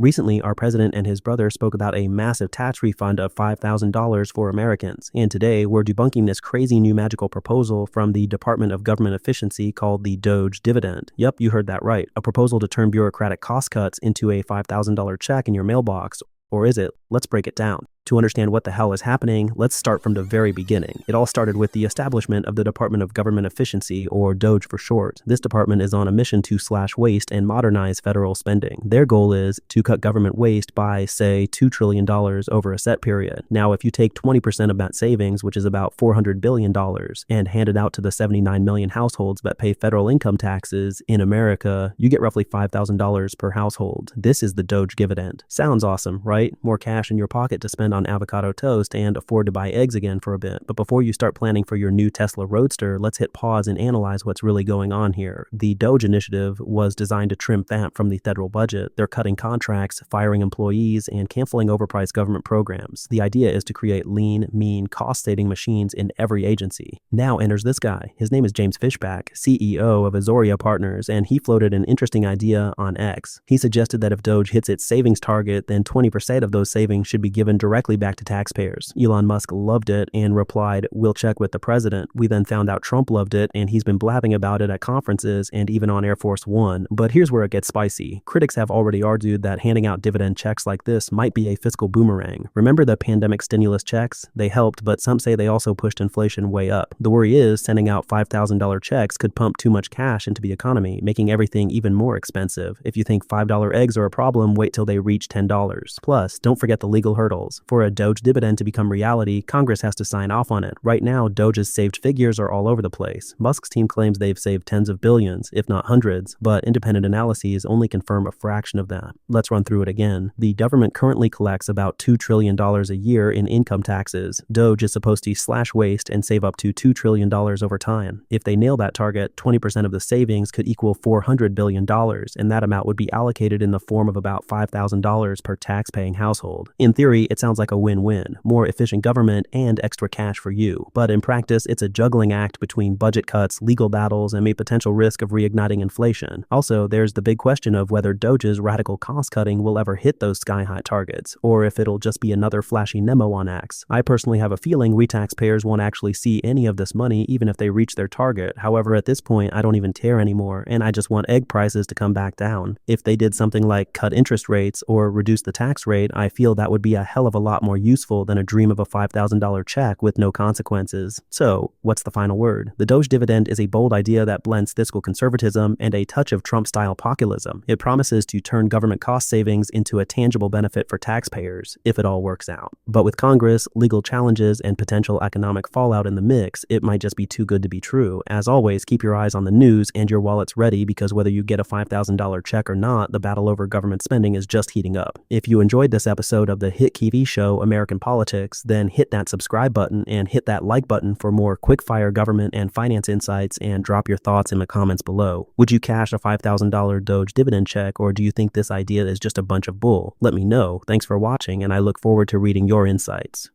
Recently, our president and his brother spoke about a massive tax refund of $5,000 for Americans, and today we're debunking this crazy new magical proposal from the Department of Government Efficiency called the DOGE Dividend. Yep, you heard that right. A proposal to turn bureaucratic cost cuts into a $5,000 check in your mailbox. Or is it? Let's break it down. To understand what the hell is happening, let's start from the very beginning. It all started with the establishment of the Department of Government Efficiency, or DOGE for short. This department is on a mission to slash waste and modernize federal spending. Their goal is to cut government waste by, say, $2 trillion over a set period. Now, if you take 20% of that savings, which is about $400 billion, and hand it out to the 79 million households that pay federal income taxes in America, you get roughly $5,000 per household. This is the DOGE dividend. Sounds awesome, right? More cash in your pocket to spend on avocado toast and afford to buy eggs again for a bit. But before you start planning for your new Tesla Roadster, let's hit pause and analyze what's really going on here. The DOGE initiative was designed to trim fat from the federal budget. They're cutting contracts, firing employees, and canceling overpriced government programs. The idea is to create lean, mean, cost-saving machines in every agency. Now enters this guy. His name is James Fishback, CEO of Azoria Partners, and he floated an interesting idea on X. He suggested that if DOGE hits its savings target, then 20% of those savings should be given directly back to taxpayers. Elon Musk loved it and replied, "We'll check with the president." We then found out Trump loved it, and he's been blabbing about it at conferences and even on Air Force One. But here's where it gets spicy. Critics have already argued that handing out dividend checks like this might be a fiscal boomerang. Remember the pandemic stimulus checks? They helped, but some say they also pushed inflation way up. The worry is sending out $5,000 checks could pump too much cash into the economy, making everything even more expensive. If you think $5 eggs are a problem, wait till they reach $10. Plus, don't forget the legal hurdles. For a DOGE dividend to become reality, Congress has to sign off on it. Right now, DOGE's saved figures are all over the place. Musk's team claims they've saved tens of billions, if not hundreds, but independent analyses only confirm a fraction of that. Let's run through it again. The government currently collects about $2 trillion a year in income taxes. DOGE is supposed to slash waste and save up to $2 trillion over time. If they nail that target, 20% of the savings could equal $400 billion, and that amount would be allocated in the form of about $5,000 per tax-paying household. In theory, it sounds like a win-win, more efficient government and extra cash for you. But in practice, it's a juggling act between budget cuts, legal battles, and a potential risk of reigniting inflation. Also, there's the big question of whether DOGE's radical cost-cutting will ever hit those sky-high targets, or if it'll just be another flashy memo on X. I personally have a feeling we taxpayers won't actually see any of this money even if they reach their target. However, at this point, I don't even care anymore, and I just want egg prices to come back down. If they did something like cut interest rates or reduce the tax rate, I feel that would be a hell of a lot more useful than a dream of a $5,000 check with no consequences. So, what's the final word? The DOGE dividend is a bold idea that blends fiscal conservatism and a touch of Trump-style populism. It promises to turn government cost savings into a tangible benefit for taxpayers, if it all works out. But with Congress, legal challenges, and potential economic fallout in the mix, it might just be too good to be true. As always, keep your eyes on the news and your wallets ready, because whether you get a $5,000 check or not, the battle over government spending is just heating up. If you enjoyed this episode of the hit TV show American Politics, then hit that subscribe button and hit that like button for more quick-fire government and finance insights, and drop your thoughts in the comments below. Would you cash a $5,000 DOGE dividend check, or do you think this idea is just a bunch of bull? Let me know. Thanks for watching, and I look forward to reading your insights.